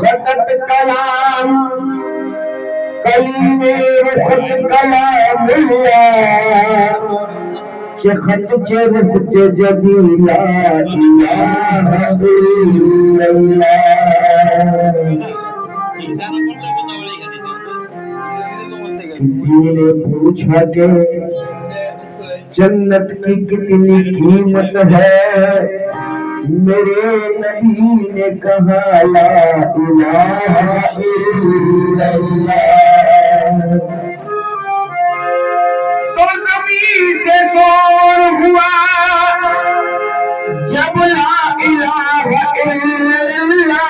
सतत कलाम कली में रुखत कलाम मिलिया चखत चरुख जबीला इलाहा इल्लल्लाह। किसी ने पूछा कि जन्नत की कितनी कीमत है, मेरे नबी ने कहा ला इलाहा इल्लल्लाह। तो नबी से शोर हुआ जब ला इलाहा इल्लल्लाह,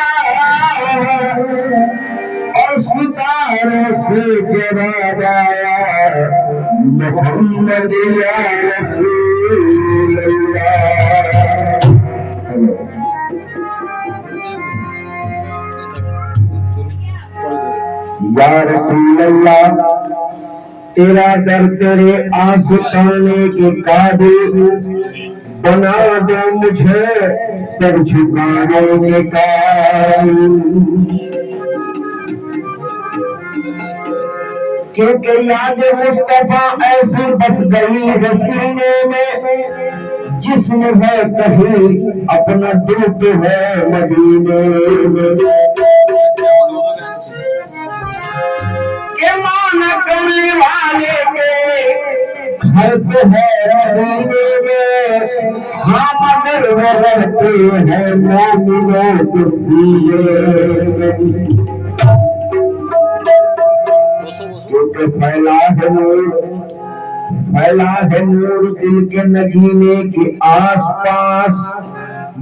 और सितारों से जवाब आया मोहम्मद या रसूल अल्लाह। या रसूल अल्लाह, तेरा दर तेरे आशिकाने के काबिल बना दे मुझे सर झुकाने का। क्योंकि याद मुस्तफा ऐसी बस गई है सीने में, जिसमें है कहीं अपना दिल तो है मदीने में। के माना कमली वाले के घर तो है मदीने में, हाँ मगर वो रहते हैं मोमिनों के सीने में। क्योंकि फैला है नूर दिल के नगीने के आसपास,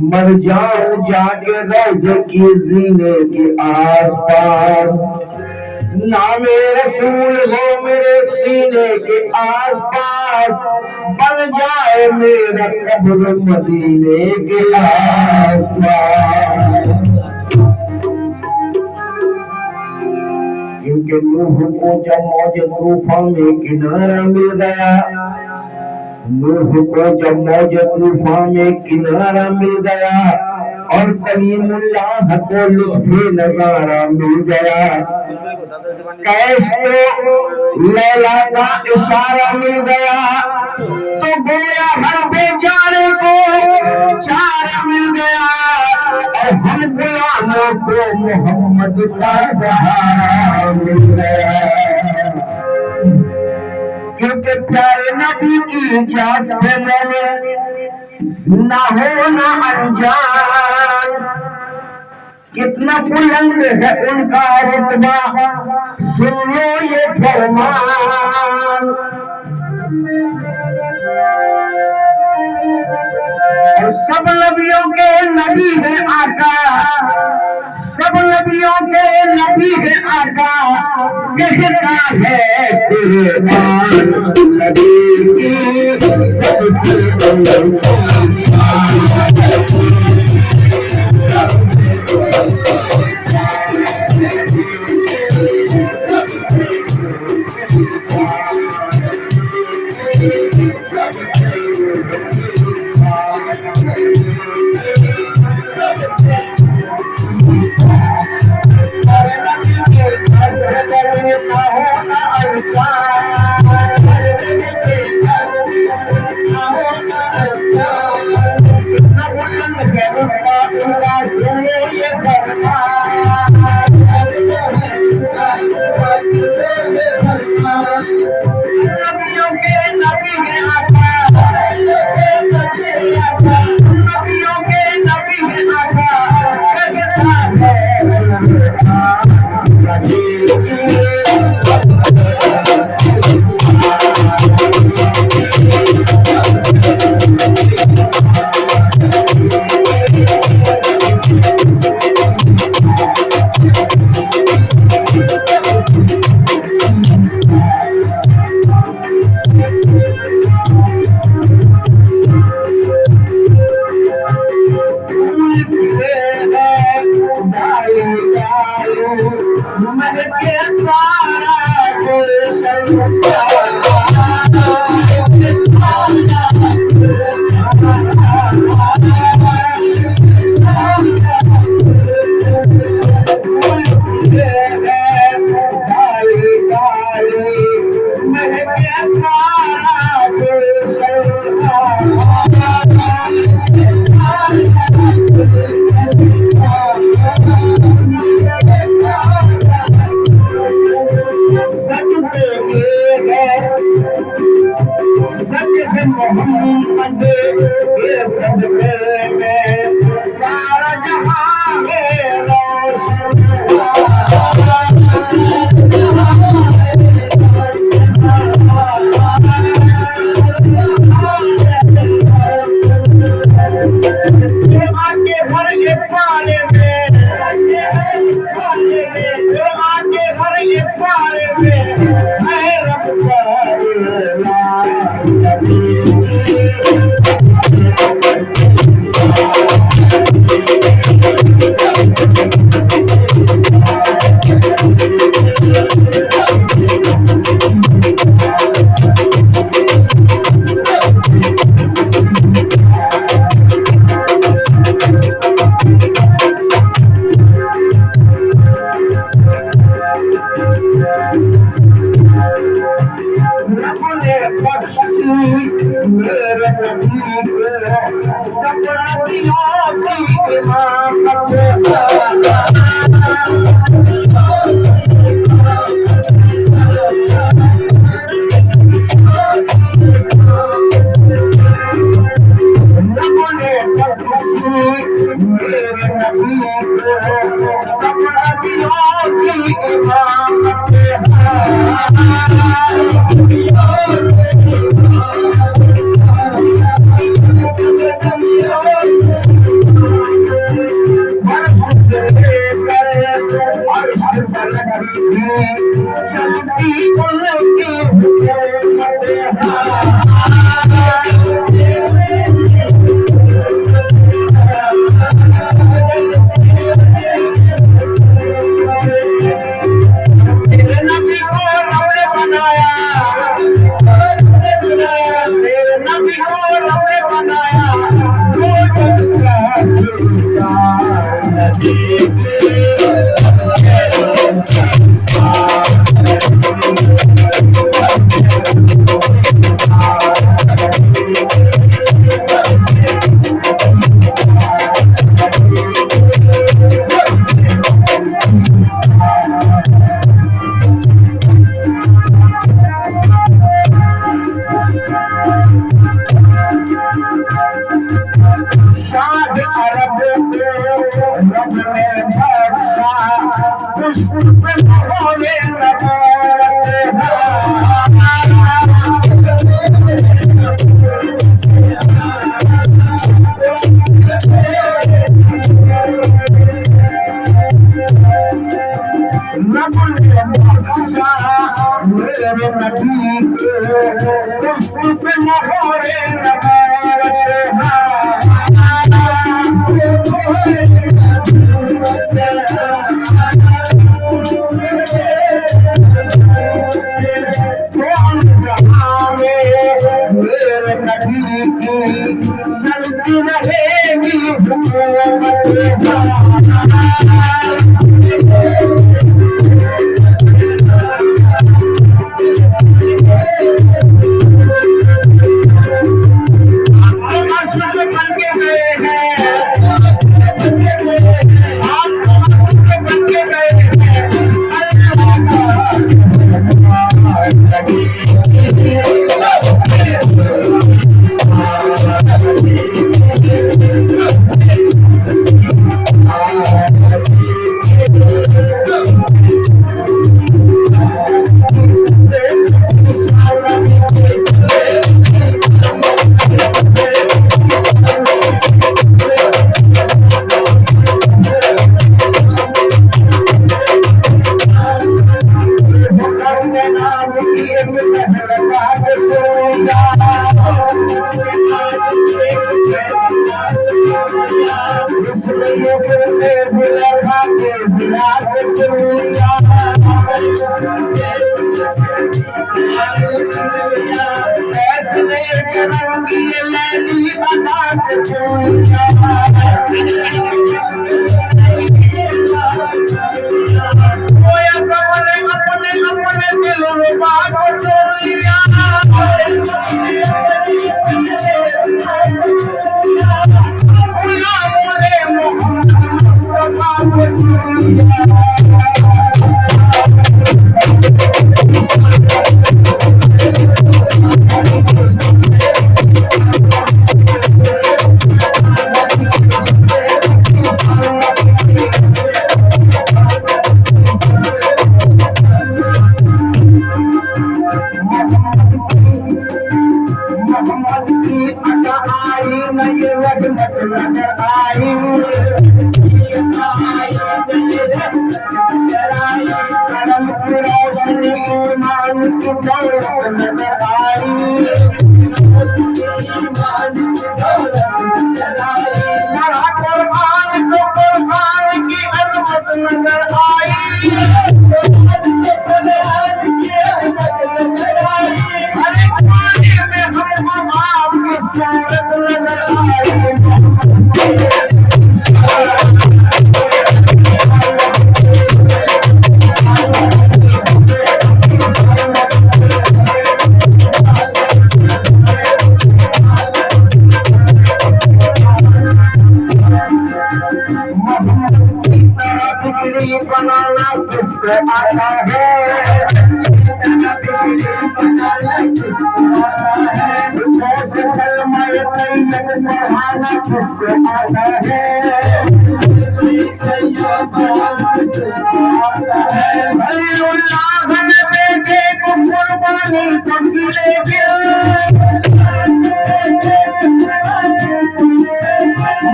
मर जाऊं जाके रोज़े की जीने के आसपास। नामे रसूल हो मेरे सीने के आसपास, बन जाए मेरा कब्र मदीने के आसपास। क्योंकि नूह को जब मौज तूफान में किनारा मिल गया, नूह को जब मौज तूफान में किनारा मिल गया, और कलीमुल्लाह को लुत्फ़े नज़ारा मिल गया, कैश को लैला का इशारा मिल गया, तो गोया हर बेचारे को चारा मिल गया, और हम गुलामों को मोहम्मद का सहारा मिल गया। क्योंकि प्यारे नबी की जात से मैंने ना हो ना अनजान, कितना बुलंद है उनका रुतबा, सुन लो ये फरमान। और सब नबियों के नबी है आका, सब नबियों के नबी है आका, कहता है कुर्बान नबी की सबसे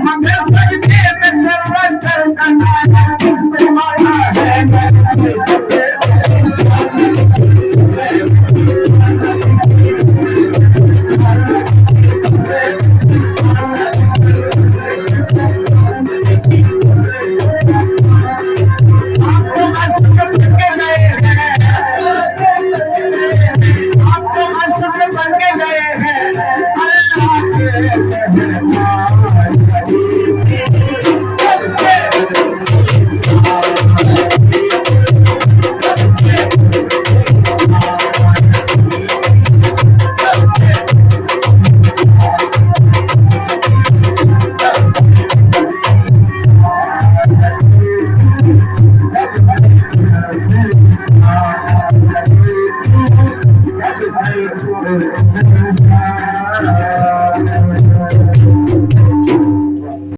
Mother